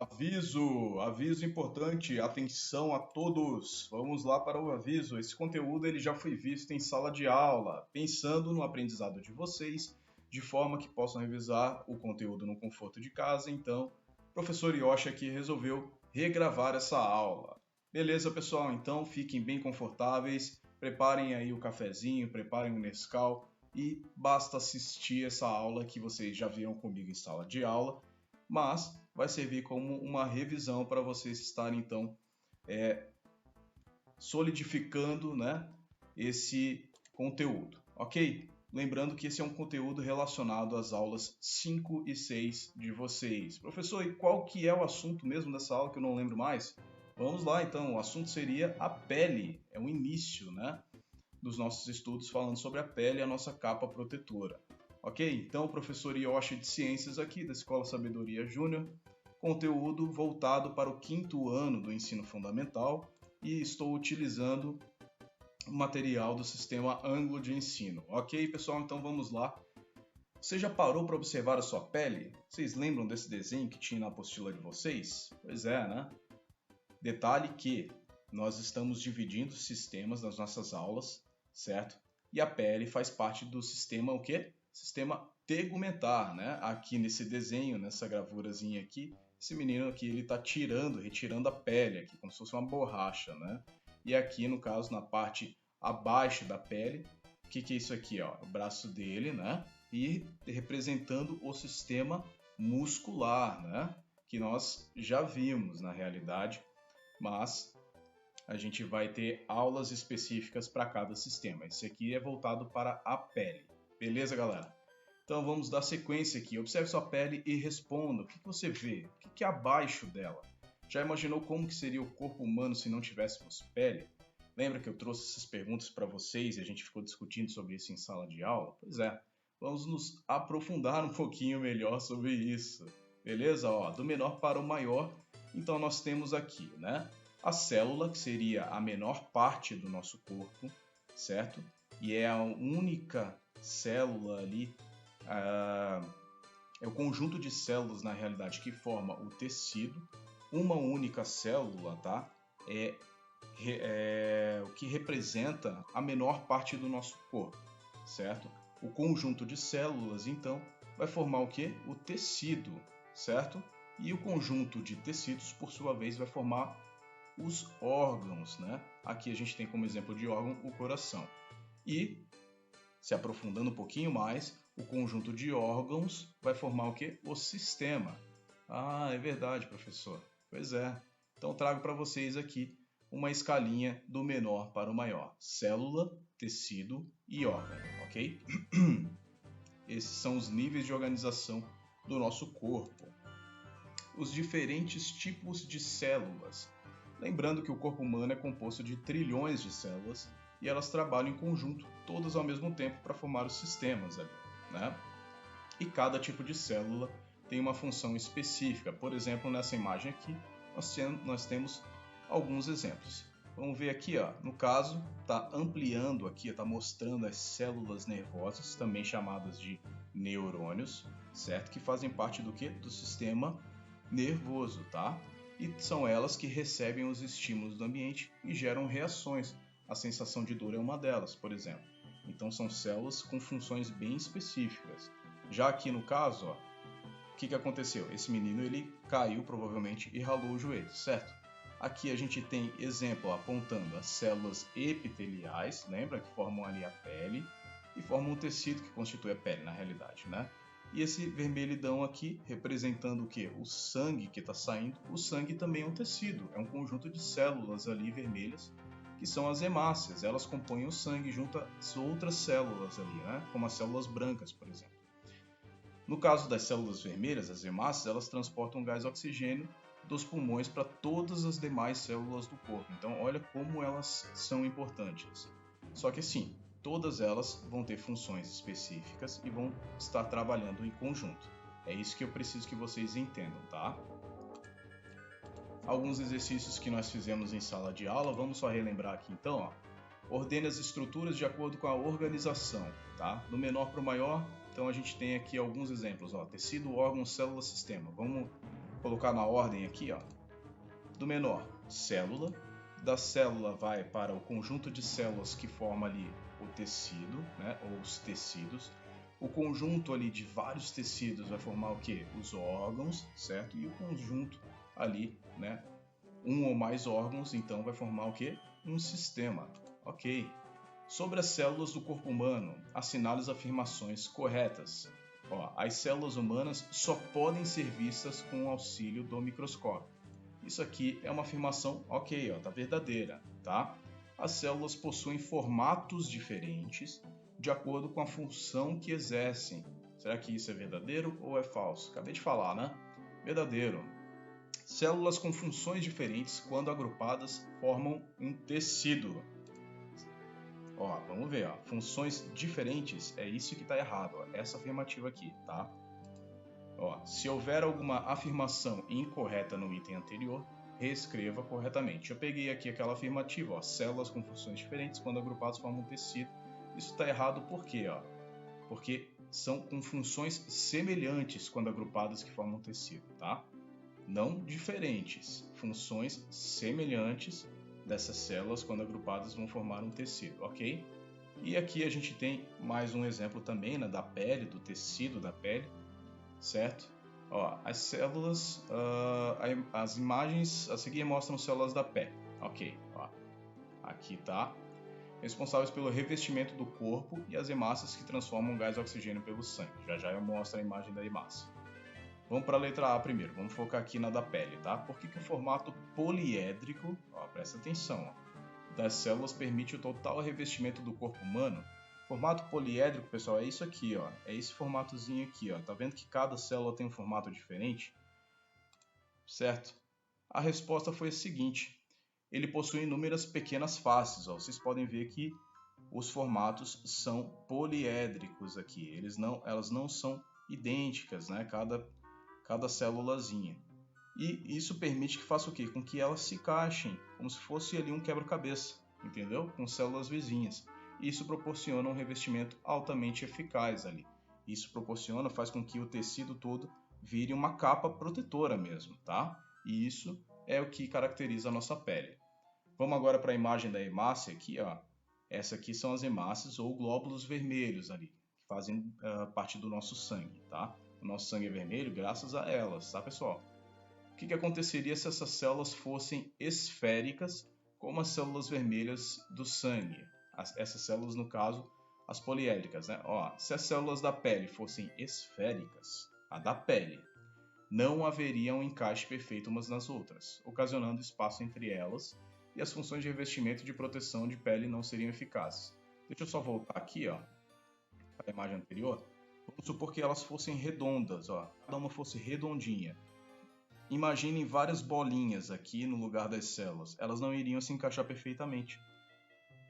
Aviso importante, atenção a todos. Vamos lá para o aviso. Esse conteúdo ele já foi visto em sala de aula, pensando no aprendizado de vocês, de forma que possam revisar o conteúdo no conforto de casa. Então, o professor Yoshi aqui resolveu regravar essa aula. Beleza, pessoal? Então, fiquem bem confortáveis, preparem aí o cafezinho, preparem o Nescau e basta assistir essa aula que vocês já viram comigo em sala de aula, mas vai servir como uma revisão para vocês estarem então solidificando, né, esse conteúdo, ok? Lembrando que esse é um conteúdo relacionado às aulas 5 e 6 de vocês. Professor, e qual que é o assunto mesmo dessa aula que eu não lembro mais? Vamos lá então, o assunto seria a pele, é o início, né, dos nossos estudos falando sobre a pele e a nossa capa protetora. Ok? Então, o professor Yoshi de Ciências aqui da Escola Sabedoria Júnior, conteúdo voltado para o 5º ano do ensino fundamental e estou utilizando o material do sistema Ângulo de Ensino. Ok, pessoal? Então vamos lá. Você já parou para observar a sua pele? Vocês lembram desse desenho que tinha na apostila de vocês? Pois é, né? Detalhe que nós estamos dividindo sistemas nas nossas aulas, certo? E a pele faz parte do sistema o quê? Sistema tegumentar, né? Aqui nesse desenho, nessa gravurazinha aqui, esse menino aqui ele está retirando a pele aqui, como se fosse uma borracha, né? E aqui no caso na parte abaixo da pele, o que é isso aqui, ó? O braço dele, né? E representando o sistema muscular, né? Que nós já vimos na realidade, mas a gente vai ter aulas específicas para cada sistema. Esse aqui é voltado para a pele. Beleza, galera? Então vamos dar sequência aqui. Observe sua pele e responda. O que você vê? O que é abaixo dela? Já imaginou como que seria o corpo humano se não tivéssemos pele? Lembra que eu trouxe essas perguntas para vocês e a gente ficou discutindo sobre isso em sala de aula? Pois é, vamos nos aprofundar um pouquinho melhor sobre isso. Beleza? Ó, do menor para o maior, então nós temos aqui, né? A célula, que seria a menor parte do nosso corpo, certo? E é a única célula ali, é o conjunto de células na realidade que forma o tecido. Uma única célula, tá? É o que representa a menor parte do nosso corpo, certo? O conjunto de células, então, vai formar o quê? O tecido, certo? E o conjunto de tecidos, por sua vez, vai formar os órgãos, né? Aqui a gente tem como exemplo de órgão o coração. E, se aprofundando um pouquinho mais, o conjunto de órgãos vai formar o quê? O sistema. Ah, é verdade, professor. Pois é. Então trago para vocês aqui uma escalinha do menor para o maior. Célula, tecido e órgão, ok? Esses são os níveis de organização do nosso corpo. Os diferentes tipos de células. Lembrando que o corpo humano é composto de trilhões de células e elas trabalham em conjunto, todas ao mesmo tempo, para formar os sistemas ali, né? E cada tipo de célula tem uma função específica. Por exemplo, nessa imagem aqui, nós temos alguns exemplos. Vamos ver aqui, ó, no caso, está ampliando aqui, está mostrando as células nervosas, também chamadas de neurônios, certo? Que fazem parte do quê? Do sistema nervoso, tá? E são elas que recebem os estímulos do ambiente e geram reações. A sensação de dor é uma delas, por exemplo. Então são células com funções bem específicas. Já aqui no caso, ó, o que aconteceu? Esse menino ele caiu provavelmente e ralou o joelho, certo? Aqui a gente tem exemplo apontando as células epiteliais, lembra que formam ali a pele e formam o tecido que constitui a pele na realidade, né? E esse vermelhidão aqui, representando o quê? O sangue que está saindo. O sangue também é um tecido, é um conjunto de células ali vermelhas, que são as hemácias. Elas compõem o sangue junto às outras células ali, né? Como as células brancas, por exemplo. No caso das células vermelhas, as hemácias, elas transportam gás oxigênio dos pulmões para todas as demais células do corpo. Então, olha como elas são importantes. Só que assim, todas elas vão ter funções específicas e vão estar trabalhando em conjunto. É isso que eu preciso que vocês entendam, tá? Alguns exercícios que nós fizemos em sala de aula, vamos só relembrar aqui então, ó. Ordene as estruturas de acordo com a organização, tá? Do menor para o maior, então a gente tem aqui alguns exemplos, ó. Tecido, órgão, célula, sistema. Vamos colocar na ordem aqui, ó, do menor, célula. Da célula vai para o conjunto de células que forma ali o tecido, né, ou os tecidos. O conjunto ali de vários tecidos vai formar o que? Os órgãos, certo? E o conjunto ali, né, um ou mais órgãos, então vai formar o que? Um sistema, ok? Sobre as células do corpo humano, assinale as afirmações corretas. Ó, as células humanas só podem ser vistas com o auxílio do microscópio. Isso aqui é uma afirmação, ok, ó, tá verdadeira, tá? As células possuem formatos diferentes de acordo com a função que exercem. Será que isso é verdadeiro ou é falso? Acabei de falar, né? Verdadeiro. Células com funções diferentes, quando agrupadas, formam um tecido. Ó, vamos ver, ó. Funções diferentes, é isso que está errado, ó. Essa afirmativa aqui, tá? Ó, se houver alguma afirmação incorreta no item anterior, reescreva corretamente. Eu peguei aqui aquela afirmativa, ó, células com funções diferentes, quando agrupadas formam um tecido. Isso está errado por quê? Ó? Porque são com funções semelhantes quando agrupadas que formam um tecido, tá? Não diferentes, funções semelhantes dessas células quando agrupadas vão formar um tecido, ok? E aqui a gente tem mais um exemplo também, né, da pele, do tecido da pele, certo? Ó, as células, as imagens a seguir mostram células da pele, ok? Ó, aqui tá. Responsáveis pelo revestimento do corpo e as hemácias que transformam gás oxigênio pelo sangue. Já já eu mostro a imagem da hemácia. Vamos para a letra A primeiro, vamos focar aqui na da pele, tá? Por que o formato poliédrico, ó, presta atenção, ó, das células permite o total revestimento do corpo humano? Formato poliédrico, pessoal, é isso aqui, ó, é esse formatozinho aqui, ó. Tá vendo que cada célula tem um formato diferente? Certo? A resposta foi a seguinte: ele possui inúmeras pequenas faces, ó. Vocês podem ver que os formatos são poliédricos aqui, elas não são idênticas, né? Cada célulazinha. E isso permite que faça o quê? Com que elas se encaixem, como se fosse ali um quebra-cabeça, entendeu? Com células vizinhas. Isso proporciona um revestimento altamente eficaz ali. Isso faz com que o tecido todo vire uma capa protetora mesmo, tá? E isso é o que caracteriza a nossa pele. Vamos agora para a imagem da hemácia aqui, ó. Essa aqui são as hemácias ou glóbulos vermelhos ali, que fazem parte do nosso sangue, tá? O nosso sangue é vermelho graças a elas, tá, pessoal? O que aconteceria se essas células fossem esféricas, como as células vermelhas do sangue? Essas células, no caso, as poliédricas, né? Ó, se as células da pele fossem esféricas, a da pele, não haveria um encaixe perfeito umas nas outras, ocasionando espaço entre elas, e as funções de revestimento e de proteção de pele não seriam eficazes. Deixa eu só voltar aqui, ó, para a imagem anterior. Vamos supor que elas fossem redondas, ó, cada uma fosse redondinha. Imaginem várias bolinhas aqui no lugar das células. Elas não iriam se encaixar perfeitamente.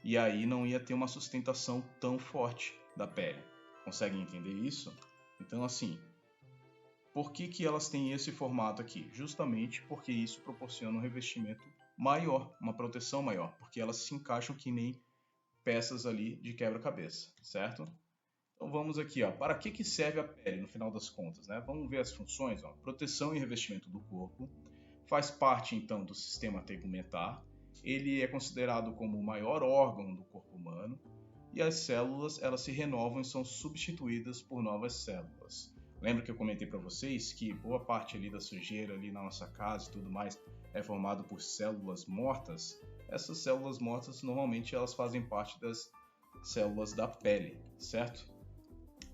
E aí não ia ter uma sustentação tão forte da pele. Conseguem entender isso? Então, assim, por que elas têm esse formato aqui? Justamente porque isso proporciona um revestimento maior, uma proteção maior, porque elas se encaixam que nem peças ali de quebra-cabeça, certo? Então vamos aqui, ó, para que serve a pele no final das contas, né? Vamos ver as funções, ó. Proteção e revestimento do corpo, faz parte então do sistema tegumentar, ele é considerado como o maior órgão do corpo humano e as células elas se renovam e são substituídas por novas células. Lembra que eu comentei para vocês que boa parte ali da sujeira ali na nossa casa e tudo mais é formado por células mortas? Essas células mortas normalmente elas fazem parte das células da pele, certo?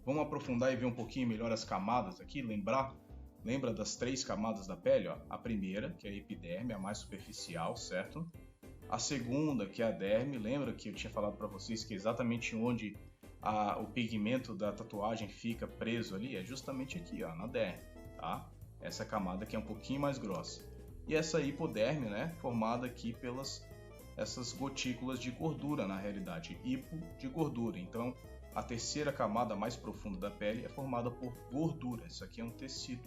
Vamos aprofundar e ver um pouquinho melhor as camadas aqui, lembra das 3 camadas da pele? Ó? A primeira, que é a epiderme, a mais superficial, certo? A segunda, que é a derme, lembra que eu tinha falado para vocês que é exatamente onde o pigmento da tatuagem fica preso ali? É justamente aqui, ó, na derme, tá? Essa camada aqui é um pouquinho mais grossa. E essa hipoderme, né, formada aqui pelas essas gotículas de gordura, na realidade, hipo de gordura. Então, a terceira camada mais profunda da pele é formada por gordura. Isso aqui é um tecido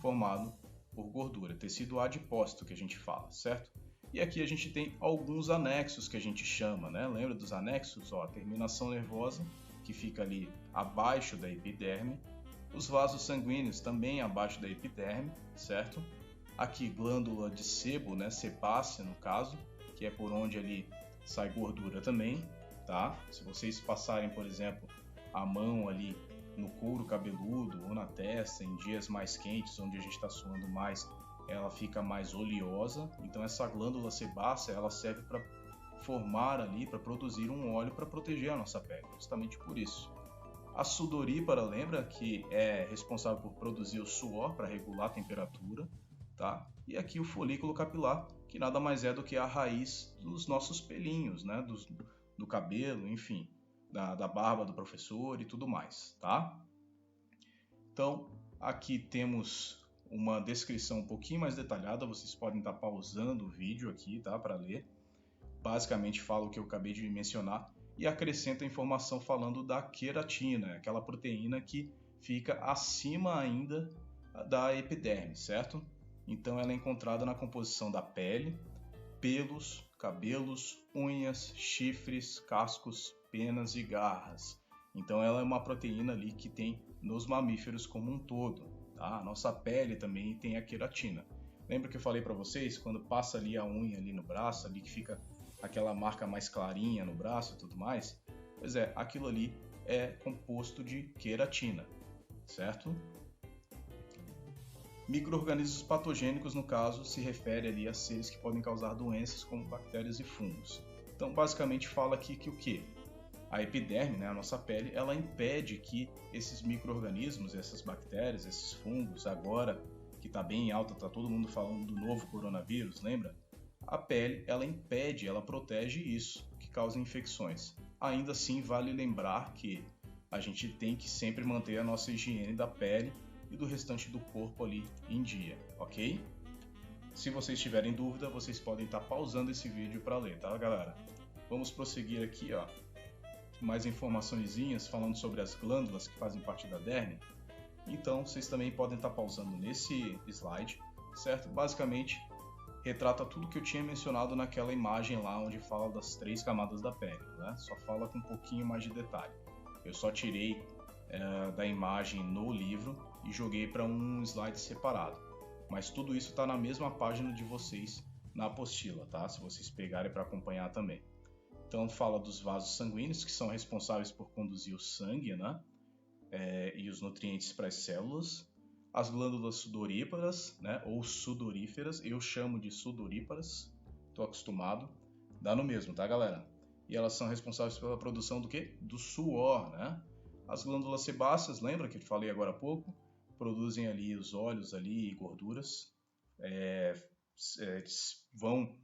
formado por gordura, tecido adipócito que a gente fala, certo? E aqui a gente tem alguns anexos que a gente chama, né? Lembra dos anexos? Ó, a terminação nervosa, que fica ali abaixo da epiderme, Os vasos sanguíneos também abaixo da epiderme, certo? Aqui glândula de sebo, né, sebácea no caso, que é por onde ali sai gordura também, tá? Se vocês passarem, por exemplo, a mão ali no couro cabeludo ou na testa em dias mais quentes, onde a gente está suando mais, ela fica mais oleosa. Então essa glândula sebácea, ela serve para formar ali, para produzir um óleo para proteger a nossa pele, justamente por isso. A sudorípara, lembra que é responsável por produzir o suor para regular a temperatura, tá? E aqui o folículo capilar, que nada mais é do que a raiz dos nossos pelinhos, né? Do cabelo, enfim, da barba do professor e tudo mais, tá? Então, aqui temos uma descrição um pouquinho mais detalhada, vocês podem estar pausando o vídeo aqui, tá? Para ler. Basicamente fala o que eu acabei de mencionar e acrescenta informação falando da queratina, aquela proteína que fica acima ainda da epiderme, certo? Então ela é encontrada na composição da pele, pelos, cabelos, unhas, chifres, cascos, penas e garras. Então ela é uma proteína ali que tem nos mamíferos como um todo, tá? A nossa pele também tem a queratina. Lembra que eu falei para vocês, quando passa ali a unha ali no braço, ali que fica aquela marca mais clarinha no braço e tudo mais? Pois é, aquilo ali é composto de queratina, certo? Micro-organismos patogênicos, no caso, se refere ali a seres que podem causar doenças como bactérias e fungos. Então, basicamente fala aqui que o quê? A epiderme, né, a nossa pele, ela impede que esses micro-organismos, essas bactérias, esses fungos, agora que está bem alta, está todo mundo falando do novo coronavírus, lembra? A pele, ela impede, ela protege isso, que causa infecções. Ainda assim, vale lembrar que a gente tem que sempre manter a nossa higiene da pele e do restante do corpo ali em dia, ok? Se vocês tiverem dúvida, vocês podem estar pausando esse vídeo para ler, tá, galera? Vamos prosseguir aqui, ó. Mais informaçõezinhas falando sobre as glândulas que fazem parte da derme. Então, vocês também podem estar pausando nesse slide, certo? Basicamente, retrata tudo que eu tinha mencionado naquela imagem lá onde fala das 3 camadas da pele, né? Só fala com um pouquinho mais de detalhe. Eu só tirei da imagem no livro e joguei para um slide separado. Mas tudo isso está na mesma página de vocês na apostila, tá? Se vocês pegarem para acompanhar também. Então fala dos vasos sanguíneos, que são responsáveis por conduzir o sangue, né? E os nutrientes para as células. As glândulas sudoríparas, né? Ou sudoríferas, eu chamo de sudoríparas, estou acostumado. Dá no mesmo, tá, galera? E elas são responsáveis pela produção do quê? Do suor, né? As glândulas sebáceas, lembra que eu te falei agora há pouco? Produzem ali os óleos ali e gorduras. Vão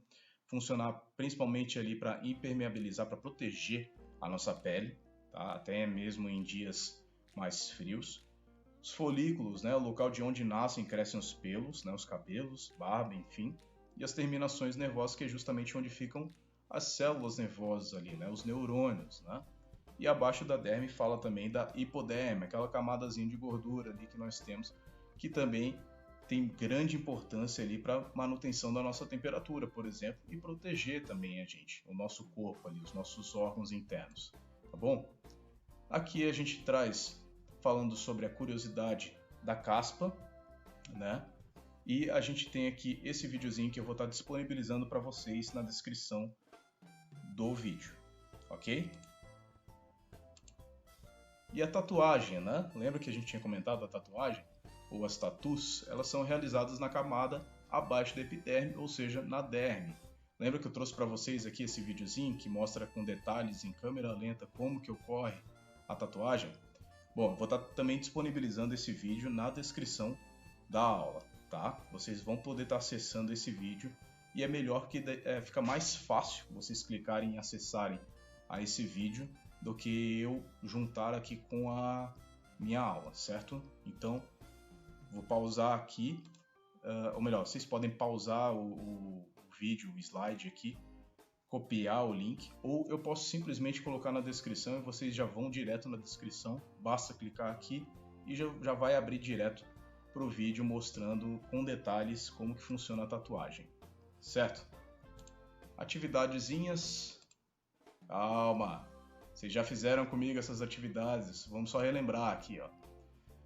funcionar principalmente ali para impermeabilizar, para proteger a nossa pele, tá? Até mesmo em dias mais frios. Os folículos, né? O local de onde nascem e crescem os pelos, né? Os cabelos, barba, enfim. E as terminações nervosas, que é justamente onde ficam as células nervosas ali, né? Os neurônios, né? E abaixo da derme fala também da hipoderme, aquela camadazinha de gordura ali que nós temos, que também tem grande importância ali para manutenção da nossa temperatura, por exemplo, e proteger também a gente, o nosso corpo ali, os nossos órgãos internos, tá bom? Aqui a gente traz falando sobre a curiosidade da caspa, né? E a gente tem aqui esse videozinho que eu vou estar disponibilizando para vocês na descrição do vídeo, ok? E a tatuagem, né? Lembra que a gente tinha comentado a tatuagem? Ou as tatus, elas são realizadas na camada abaixo da epiderme, ou seja, na derme. Lembra que eu trouxe para vocês aqui esse videozinho que mostra com detalhes em câmera lenta como que ocorre a tatuagem? Bom, vou estar também disponibilizando esse vídeo na descrição da aula, tá? Vocês vão poder estar acessando esse vídeo e é melhor que fica mais fácil vocês clicarem e acessarem a esse vídeo do que eu juntar aqui com a minha aula, certo? Então, vou pausar aqui, ou melhor, vocês podem pausar o vídeo, o slide aqui, copiar o link, ou eu posso simplesmente colocar na descrição e vocês já vão direto na descrição, basta clicar aqui e já vai abrir direto para o vídeo mostrando com detalhes como que funciona a tatuagem, certo? Atividadezinhas, calma, vocês já fizeram comigo essas atividades, vamos só relembrar aqui, ó.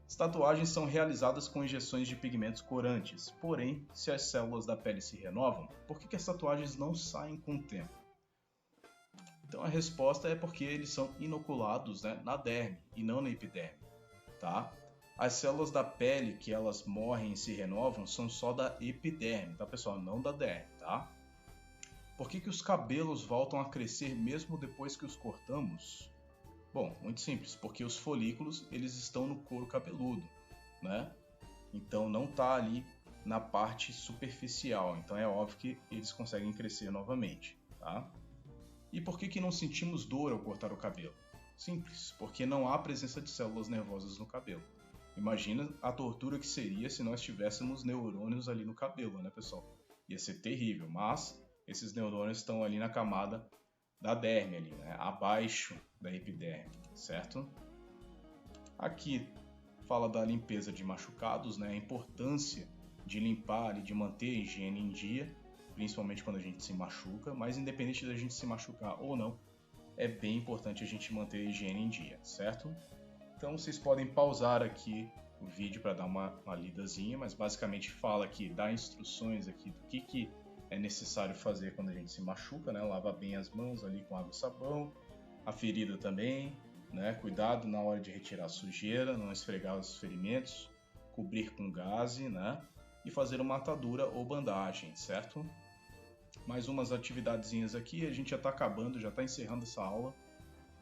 As tatuagens são realizadas com injeções de pigmentos corantes, porém, se as células da pele se renovam, por que as tatuagens não saem com o tempo? Então a resposta é porque eles são inoculados, né, na derme e não na epiderme, tá? As células da pele que elas morrem e se renovam são só da epiderme, tá pessoal? Não da derme, tá? Por que os cabelos voltam a crescer mesmo depois que os cortamos? Bom, muito simples, porque os folículos eles estão no couro cabeludo, né? Então não está ali na parte superficial, então é óbvio que eles conseguem crescer novamente, tá? E por que não sentimos dor ao cortar o cabelo? Simples, porque não há presença de células nervosas no cabelo. Imagina a tortura que seria se nós tivéssemos neurônios ali no cabelo, né, pessoal? Ia ser terrível, mas esses neurônios estão ali na camada da derme, ali, né? Abaixo da epiderme, certo? Aqui fala da limpeza de machucados, né? A importância de limpar e de manter a higiene em dia, principalmente quando a gente se machuca, mas independente da gente se machucar ou não, é bem importante a gente manter a higiene em dia, certo? Então vocês podem pausar aqui o vídeo para dar uma lidazinha, mas basicamente fala aqui, dá instruções aqui do que é necessário fazer quando a gente se machuca, né? Lava bem as mãos ali com água e sabão, a ferida também, né? Cuidado na hora de retirar a sujeira, não esfregar os ferimentos, cobrir com gaze, né? E fazer uma atadura ou bandagem, certo? Mais umas atividadezinhas aqui, a gente já está acabando, já está encerrando essa aula.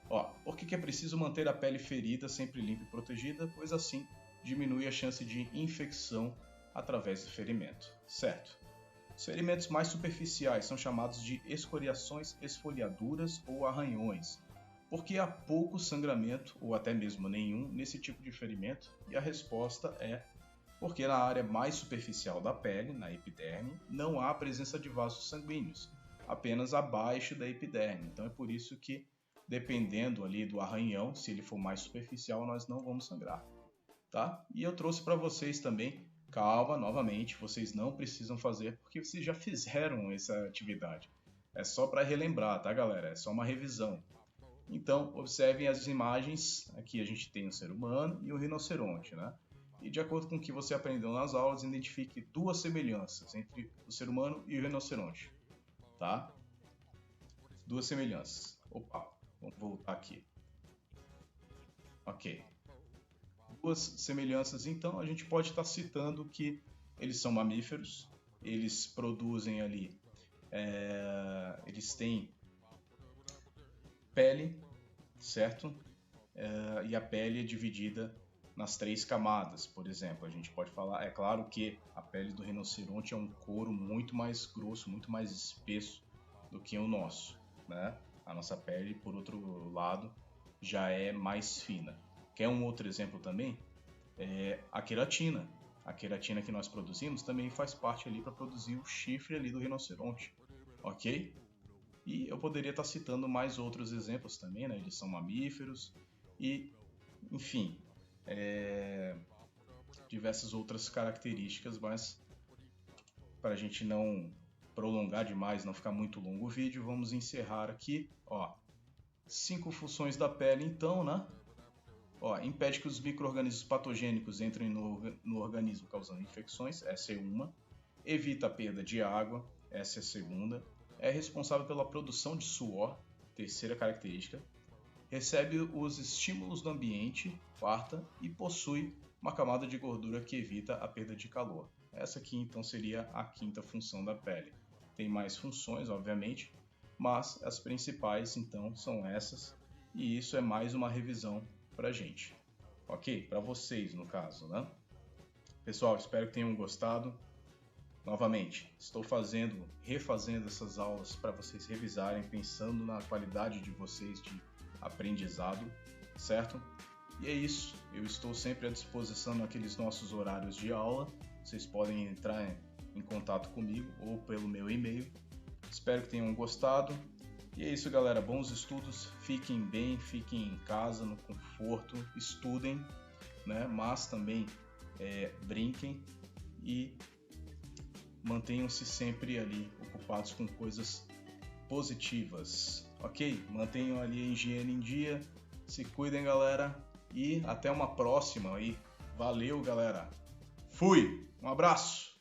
Ó, por que é preciso manter a pele ferida sempre limpa e protegida? Pois assim diminui a chance de infecção através do ferimento, certo? Os ferimentos mais superficiais são chamados de escoriações, esfoliaduras ou arranhões, porque há pouco sangramento ou até mesmo nenhum nesse tipo de ferimento, e a resposta é porque na área mais superficial da pele, na epiderme, não há presença de vasos sanguíneos, apenas abaixo da epiderme. Então é por isso que, dependendo ali do arranhão, se ele for mais superficial, nós não vamos sangrar, tá? E eu trouxe para vocês também. Calma, novamente, vocês não precisam fazer porque vocês já fizeram essa atividade. É só para relembrar, tá, galera? É só uma revisão. Então, observem as imagens. Aqui a gente tem o ser humano e o rinoceronte, né? E de acordo com o que você aprendeu nas aulas, identifique duas semelhanças entre o ser humano e o rinoceronte, tá? Duas semelhanças. Opa, vamos voltar aqui. Ok. Duas semelhanças, então, a gente pode estar citando que eles são mamíferos, eles produzem ali, eles têm pele, certo? E a pele é dividida nas 3 camadas, por exemplo. A gente pode falar, é claro que a pele do rinoceronte é um couro muito mais grosso, muito mais espesso do que o nosso, né? A nossa pele, por outro lado, já é mais fina. Quer um outro exemplo também? A queratina. A queratina que nós produzimos também faz parte ali para produzir o chifre ali do rinoceronte, ok? E eu poderia estar citando mais outros exemplos também, né? Eles são mamíferos e, enfim, diversas outras características, mas para a gente não prolongar demais, não ficar muito longo o vídeo, vamos encerrar aqui, ó. 5 funções da pele, então, né? Ó, impede que os micro-organismos patogênicos entrem no organismo causando infecções, essa é uma. Evita a perda de água, essa é a segunda. É responsável pela produção de suor, terceira característica. Recebe os estímulos do ambiente, quarta. E possui uma camada de gordura que evita a perda de calor. Essa aqui então seria a quinta função da pele. Tem mais funções, obviamente, mas as principais então são essas. E isso é mais uma revisão pra gente, ok? Para vocês, no caso, né? Pessoal, espero que tenham gostado. Novamente, estou refazendo essas aulas para vocês revisarem, pensando na qualidade de vocês de aprendizado, certo? E é isso, eu estou sempre à disposição naqueles nossos horários de aula. Vocês podem entrar em contato comigo ou pelo meu e-mail. Espero que tenham gostado. E é isso, galera. Bons estudos. Fiquem bem, fiquem em casa, no conforto. Estudem, né? Mas também brinquem e mantenham-se sempre ali ocupados com coisas positivas, ok? Mantenham ali a higiene em dia. Se cuidem, galera. E até uma próxima aí. Valeu, galera. Fui. Um abraço.